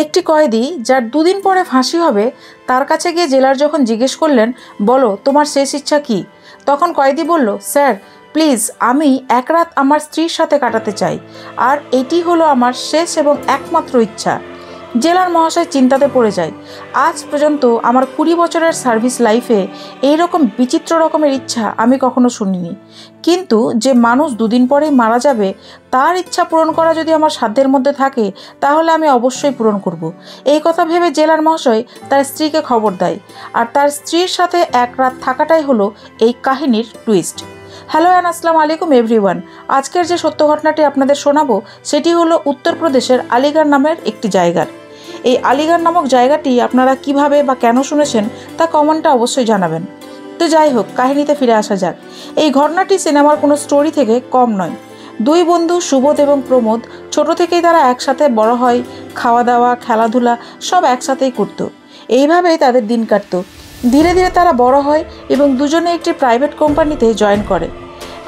একটি কয়েদি যার দুদিন পরে ফাঁসি হবে তার কাছে গিয়ে জেলার যখন জিজ্ঞেস করলেন, বলো তোমার শেষ ইচ্ছা কি, তখন কয়েদি বলল, স্যার প্লিজ আমি এক রাত আমার স্ত্রীর সাথে কাটাতে চাই, আর এটি হলো আমার শেষ এবং একমাত্র ইচ্ছা। জেলার মহাশয় চিন্তাতে পড়ে যায়। আজ পর্যন্ত আমার 20 বছরের সার্ভিস লাইফে এইরকম বিচিত্র রকমের ইচ্ছা আমি কখনো শুনিনি। কিন্তু যে মানুষ দুদিন পরেই মারা যাবে তার ইচ্ছা পূরণ করা যদি আমার সাধ্যের মধ্যে থাকে তাহলে আমি অবশ্যই পূরণ করব। এই কথা ভেবে জেলার মহাশয় তার স্ত্রীকে খবর দেয়, আর তার স্ত্রীর সাথে এক রাত থাকাটাই হলো এই কাহিনীর টুইস্ট। হ্যালো অ্যান্ড আসসালামু আলাইকুম এভরিওয়ান। আজকের যে সত্য ঘটনাটি আপনাদের শোনাবো সেটি হলো উত্তরপ্রদেশের আলিগড় নামের একটি জায়গার। এই আলিগড় নামক জায়গাটি আপনারা কিভাবে বা কেন শুনেছেন তা কমেন্টে অবশ্যই জানাবেন। তো যাই হোক, কাহিনীতে ফিরে আসা যাক। এই ঘটনাটি সিনেমার কোনো স্টোরি থেকে কম নয়। দুই বন্ধু সুবোধ এবং প্রমোদ ছোট থেকেই তারা একসাথে বড় হয়, খাওয়া দাওয়া খেলাধুলা সব একসাথেই করত। এইভাবেই তাদের দিন কাটত। ধীরে ধীরে তারা বড় হয় এবং দুজনে একটি প্রাইভেট কোম্পানিতে জয়েন করে।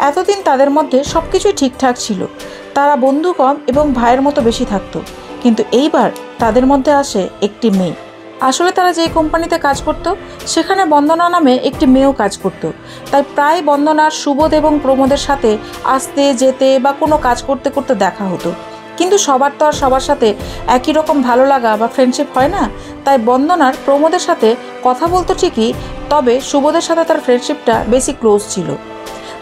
এতদিন তাদের মধ্যে সব কিছুই ঠিকঠাক ছিল। তারা বন্ধু কম এবং ভাইয়ের মতো বেশি থাকতো। কিন্তু এইবার তাদের মধ্যে আসে একটি মেয়ে। আসলে তারা যেই কোম্পানিতে কাজ করত সেখানে বন্দনা নামে একটি মেয়েও কাজ করত। তাই প্রায় বন্দনার সুবোধ এবং প্রমোদের সাথে আসতে যেতে বা কোনো কাজ করতে করতে দেখা হতো। কিন্তু সবার তো আর সবার সাথে একই রকম ভালো লাগা বা ফ্রেন্ডশিপ হয় না। তাই বন্দনার প্রমোদের সাথে কথা বলতো ঠিকই, তবে সুবোধের সাথে তার ফ্রেন্ডশিপটা বেশি ক্লোজ ছিল।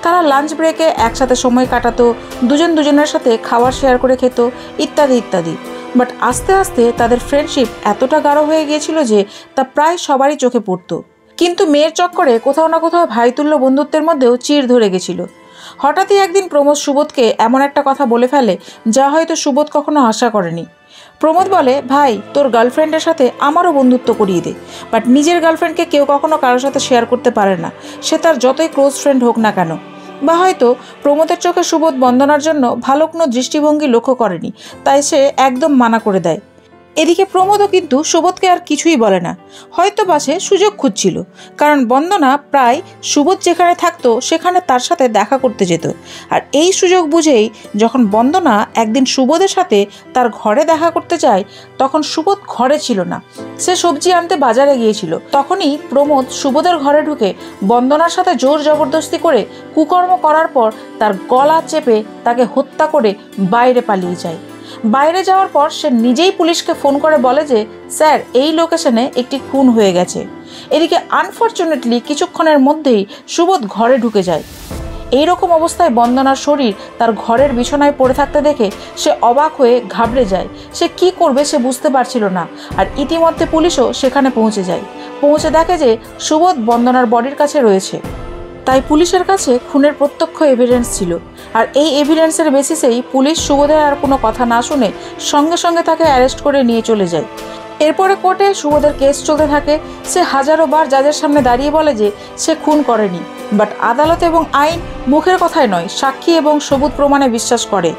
তারা লাঞ্চ ব্রেকে একসাথে সময় কাটাতো, দুজন দুজনের সাথে খাবার শেয়ার করে খেত, ইত্যাদি ইত্যাদি। বাট আস্তে আস্তে তাদের ফ্রেন্ডশিপ এতটা গাঢ় হয়ে গিয়েছিল যে তা প্রায় সবারই চোখে পড়তো। কিন্তু মেয়ের চক্করে কোথাও না কোথাও ভাইতুল্য বন্ধুত্বের মধ্যেও চিড় ধরে গেছিল। হঠাৎই একদিন প্রমোদ সুবোধকে এমন একটা কথা বলে ফেলে যা হয়তো সুবোধ কখনো আশা করেনি। প্রমোদ বলে, ভাই তোর গার্লফ্রেন্ডের সাথে আমারও বন্ধুত্ব করিয়ে দে। বাট নিজের গার্লফ্রেন্ডকে কেউ কখনো কারোর সাথে শেয়ার করতে পারে না, সে তার যতই ক্লোজ ফ্রেন্ড হোক না কেন। বা হয়তো প্রমোদের চোখে সুবোধ বন্দনার জন্য ভালো কোনো দৃষ্টিভঙ্গি লক্ষ্য করেনি, তাই সে একদম মানা করে দেয়। এদিকে প্রমোদও কিন্তু সুবোধকে আর কিছুই বলে না, হয়তো বা সে সুযোগ খুঁজছিল। কারণ বন্দনা প্রায় সুবোধ যেখানে থাকতো সেখানে তার সাথে দেখা করতে যেত। আর এই সুযোগ বুঝেই যখন বন্দনা একদিন সুবোধের সাথে তার ঘরে দেখা করতে যায় তখন সুবোধ ঘরে ছিল না, সে সবজি আনতে বাজারে গিয়েছিল। তখনই প্রমোদ সুবোধের ঘরে ঢুকে বন্দনার সাথে জোর জবরদস্তি করে কুকর্ম করার পর তার গলা চেপে তাকে হত্যা করে বাইরে পালিয়ে যায়। বাইরে যাওয়ার পর সে নিজেই পুলিশকে ফোন করে বলে যে স্যার এই লোকেশনে একটি খুন হয়ে গেছে। এদিকে আনফরচুনেটলি কিছুক্ষণের মধ্যেই সুবোধ ঘরে ঢুকে যায়। এইরকম অবস্থায় বন্দনার শরীর তার ঘরের বিছানায় পড়ে থাকতে দেখে সে অবাক হয়ে ঘাবড়ে যায়। সে কি করবে সে বুঝতে পারছিল না। আর ইতিমধ্যে পুলিশও সেখানে পৌঁছে যায়। পৌঁছে দেখে যে সুবোধ বন্দনার বডির কাছে রয়েছে। তাই পুলিশের কাছে খুনের প্রত্যক্ষ এভিডেন্স ছিল। আর এই এভিডেন্সের বেসিসেই পুলিশ সুবোধের আর কোনো কথা না শুনে সঙ্গে সঙ্গে তাকে অ্যারেস্ট করে নিয়ে চলে যায়। এরপরে কোর্টে সুবোধের কেস চলতে থাকে। সে হাজারো বার জাজের সামনে দাঁড়িয়ে বলে যে সে খুন করেনি। বাট আদালত এবং আইন মুখের কথায় নয়, সাক্ষী এবং সবুত প্রমাণে বিশ্বাস করে।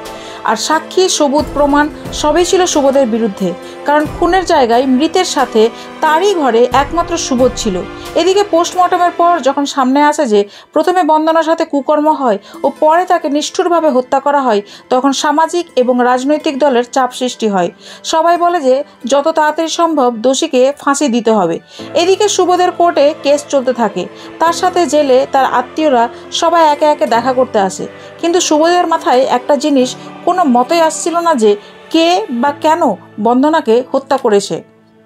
আর সাক্ষী সবুত প্রমাণ সবই ছিল সুবোধের বিরুদ্ধে, কারণ খুনের জায়গায় মৃতের সাথে তারই ঘরে একমাত্র সুবোধ ছিল। এদিকে পোস্টমর্টমের পর যখন সামনে আসে যে প্রথমে বন্দনার সাথে কুকর্ম হয় ও পরে তাকে নিষ্ঠুরভাবে হত্যা করা হয়, তখন সামাজিক এবং রাজনৈতিক দলের চাপ সৃষ্টি হয়। সবাই বলে যে যত তাড়াতাড়ি সম্ভব দোষীকে ফাঁসি দিতে হবে। এদিকে সুবোধের কোর্টে কেস চলতে থাকে। তার সাথে জেলে তার আত্মীয়রা সবাই একে একে দেখা করতে আসে। কিন্তু সুবোধের মাথায় একটা জিনিস কোনো মতই আসছিল না যে কে বা কেন বন্দনাকে হত্যা করেছে।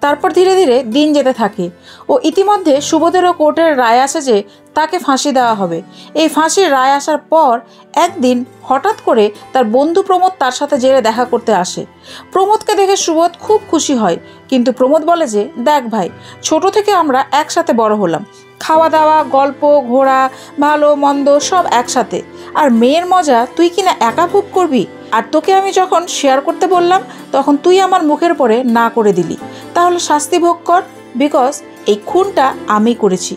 তারপর ধীরে ধীরে দিন যেতে থাকে ও ইতিমধ্যে সুবোধেরও কোর্টের রায় আসে যে তাকে ফাঁসি দেওয়া হবে। এই ফাঁসির রায় আসার পর একদিন হঠাৎ করে তার বন্ধু প্রমোদ তার সাথে জেলে দেখা করতে আসে। প্রমোদকে দেখে সুবোধ খুব খুশি হয়, কিন্তু প্রমোদ বলে যে দেখ ভাই, ছোট থেকে আমরা একসাথে বড় হলাম, খাওয়া দাওয়া গল্প ঘোরা ভালো মন্দ সব একসাথে, আর মেয়ের মজা তুই কিনা একা ভোগ করবি। আর তোকে আমি যখন শেয়ার করতে বললাম তখন তুই আমার মুখের পরে না করে দিলি, তাহলে শাস্তি ভোগ কর, বিকজ এই খুনটা আমি করেছি।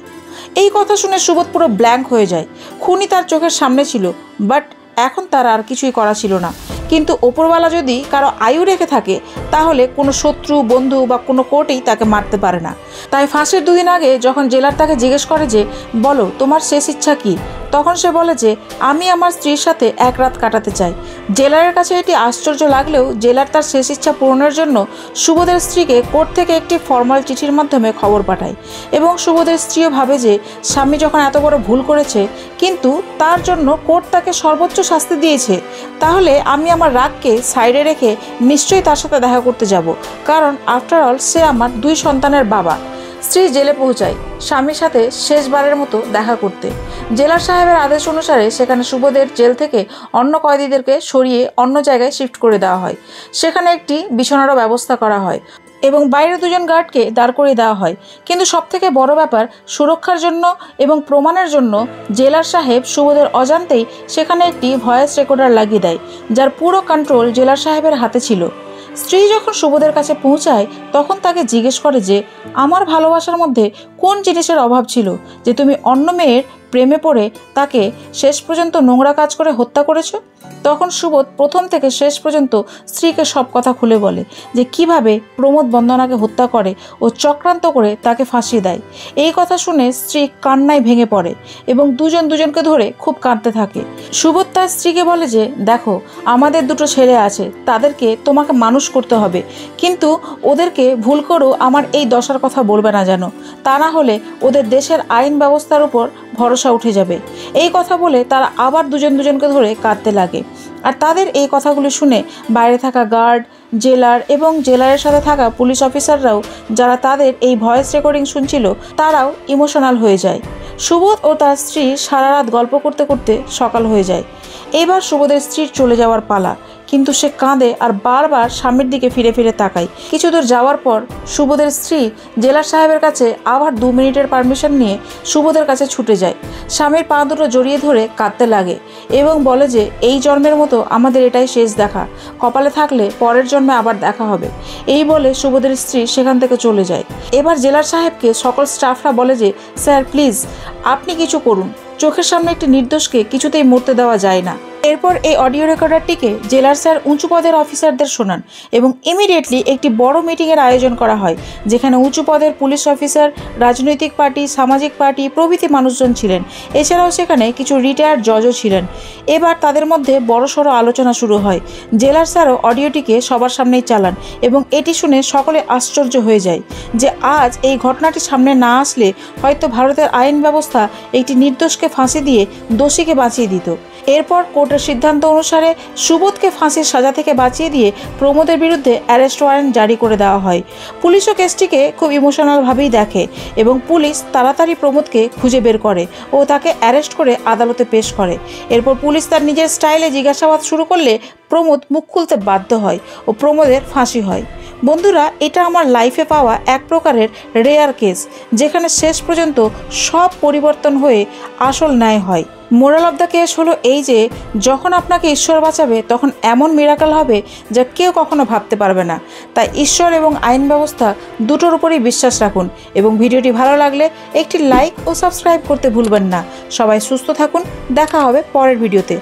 এই কথা শুনে সুবোধ পুরো ব্ল্যাঙ্ক হয়ে যায়। খুনি তার চোখের সামনে ছিল, বাট এখন তার আর কিছুই করা ছিল না। কিন্তু ওপরওয়ালা যদি কারো আয়ু রেখে থাকে তাহলে কোনো শত্রু বন্ধু বা কোনো কোর্টেই তাকে মারতে পারে না। তাই ফাঁসির 2 দিন আগে যখন জেলার তাকে জিজ্ঞেস করে যে বলো তোমার শেষ ইচ্ছা কি, তখন সে বলে যে আমি আমার স্ত্রীর সাথে এক রাত কাটাতে চাই, জেলারের কাছে এটি আশ্চর্য লাগলেও জেলার তার শেষ ইচ্ছা পূরণের জন্য সুবোধের স্ত্রীকে কোর্ট থেকে একটি ফর্মাল চিঠির মাধ্যমে খবর পাঠায় এবং সুবোধের স্ত্রীও ভাবে যে স্বামী যখন এত বড় ভুল করেছে কিন্তু তার জন্য কোর্ট তাকে সর্বোচ্চ শাস্তি দিয়েছে, তাহলে আমি আমার রাগকে সাইডে রেখে নিশ্চয়ই তার সাথে দেখা করতে যাব, কারণ আফটার অল সে আমার 2 সন্তানের বাবা। স্ত্রী জেলে পৌঁছায় স্বামীর সাথে শেষবারের মতো দেখা করতে। জেলার সাহেবের আদেশ অনুসারে সেখানে সুবোধের জেল থেকে অন্য কয়েদিদেরকে সরিয়ে অন্য জায়গায় শিফট করে দেওয়া হয়। সেখানে একটি বিছানারও ব্যবস্থা করা হয় এবং বাইরে 2জন গার্ডকে দাঁড় করিয়ে দেওয়া হয়। কিন্তু সবথেকে বড় ব্যাপার, সুরক্ষার জন্য এবং প্রমাণের জন্য জেলার সাহেব সুবোধের অজান্তেই সেখানে একটি ভয়েস রেকর্ডার লাগিয়ে দেয়, যার পুরো কন্ট্রোল জেলার সাহেবের হাতে ছিল। স্ত্রী যখন সুবোধের কাছে পৌঁছায় তখন তাকে জিজ্ঞেস করে যে আমার ভালোবাসার মধ্যে কোন জিনিসের অভাব ছিল যে তুমি অন্য মেয়ের প্রেমে পড়ে তাকে শেষ পর্যন্ত নোংরা কাজ করে হত্যা করেছো। তখন সুবোধ প্রথম থেকে শেষ পর্যন্ত স্ত্রীকে সব কথা খুলে বলে যে কিভাবে প্রমোদ বন্দনাকে হত্যা করে ও চক্রান্ত করে তাকে ফাঁসিয়ে দেয়। এই কথা শুনে স্ত্রী কান্নায় ভেঙে পড়ে এবং দুজনকে ধরে খুব কাঁদতে থাকে। সুবোধ তার স্ত্রীকে বলে যে দেখো, আমাদের 2টো ছেলে আছে, তাদেরকে তোমাকে মানুষ করতে হবে, কিন্তু ওদেরকে ভুল করেও আমার এই দশার কথা বলবে না যেন, তা না হলে ওদের দেশের আইন ব্যবস্থার উপর ভরসা উঠে যাবে। এই কথা বলে তারা আবার দুজনকে ধরে কাঁদতে লাগে। আর তাদের এই কথাগুলি শুনে বাইরে থাকা গার্ড, জেলার এবং জেলারের সাথে থাকা পুলিশ অফিসাররাও, যারা তাদের এই ভয়েস রেকর্ডিং শুনছিল, তারাও ইমোশনাল হয়ে যায়। সুবোধ ও তার স্ত্রী সারা রাত গল্প করতে করতে সকাল হয়ে যায়। এবার সুবোধের স্ত্রীর চলে যাওয়ার পালা, কিন্তু সে কাঁদে আর বারবার স্বামীর দিকে ফিরে ফিরে তাকায়। কিছু দূর যাওয়ার পর সুবোধের স্ত্রী জেলার সাহেবের কাছে আবার 2 মিনিটের পারমিশন নিয়ে সুবোধের কাছে ছুটে যায়। স্বামীর পা দুটো জড়িয়ে ধরে কাঁদতে লাগে এবং বলে যে এই জন্মের মতো আমাদের এটাই শেষ দেখা, কপালে থাকলে পরের জন্মে আবার দেখা হবে। এই বলে সুবোধের স্ত্রী সেখান থেকে চলে যায়। এবার জেলার সাহেবকে সকল স্টাফরা বলে যে স্যার প্লিজ আপনি কিছু করুন, চোখের সামনে একটি নির্দোষকে কিছুতেই মরতে দেওয়া যায় না। এরপর এই অডিও রেকর্ডারটিকে জেলার স্যার উঁচু পদের অফিসারদের শোনান এবং ইমিডিয়েটলি একটি বড় মিটিংয়ের আয়োজন করা হয়, যেখানে উঁচু পদের পুলিশ অফিসার, রাজনৈতিক পার্টি, সামাজিক পার্টি প্রভৃতি মানুষজন ছিলেন। এছাড়াও সেখানে কিছু রিটায়ার্ড জজও ছিলেন। এবার তাদের মধ্যে বড়সড় আলোচনা শুরু হয়। জেলার স্যারও অডিওটিকে সবার সামনেই চালান এবং এটি শুনে সকলে আশ্চর্য হয়ে যায় যে আজ এই ঘটনাটি সামনে না আসলে হয়তো ভারতের আইন ব্যবস্থা একটি নির্দোষকে ফাঁসি দিয়ে দোষীকে বাঁচিয়ে দিত। এরপর কোর্টের সিদ্ধান্ত অনুসারে সুবোধকে ফাঁসির সাজা থেকে বাঁচিয়ে দিয়ে প্রমোদের বিরুদ্ধে অ্যারেস্ট ওয়ারেন্ট জারি করে দেওয়া হয়। পুলিশও কেসটিকে খুব ইমোশনালভাবেই দেখে এবং পুলিশ তাড়াতাড়ি প্রমোদকে খুঁজে বের করে ও তাকে অ্যারেস্ট করে আদালতে পেশ করে। এরপর পুলিশ তার নিজের স্টাইলে জিজ্ঞাসাবাদ শুরু করলে প্রমোদ মুখ খুলতে বাধ্য হয় ও প্রমোদের ফাঁসি হয়। বন্ধুরা, এটা আমার লাইফে পাওয়া এক প্রকারের রেয়ার কেস, যেখানে শেষ পর্যন্ত সব পরিবর্তন হয়ে আসল ন্যায় হয়। মোরাল অফ দ্য কেস হলো এই যে যখন আপনাকে ঈশ্বর বাঁচাবে তখন এমন মিরাকেল হবে যা কেউ কখনো ভাবতে পারবে না। তাই ঈশ্বর এবং আইন ব্যবস্থা দুটোর উপরেই বিশ্বাস রাখুন এবং ভিডিওটি ভালো লাগলে একটি লাইক ও সাবস্ক্রাইব করতে ভুলবেন না। সবাই সুস্থ থাকুন, দেখা হবে পরের ভিডিওতে।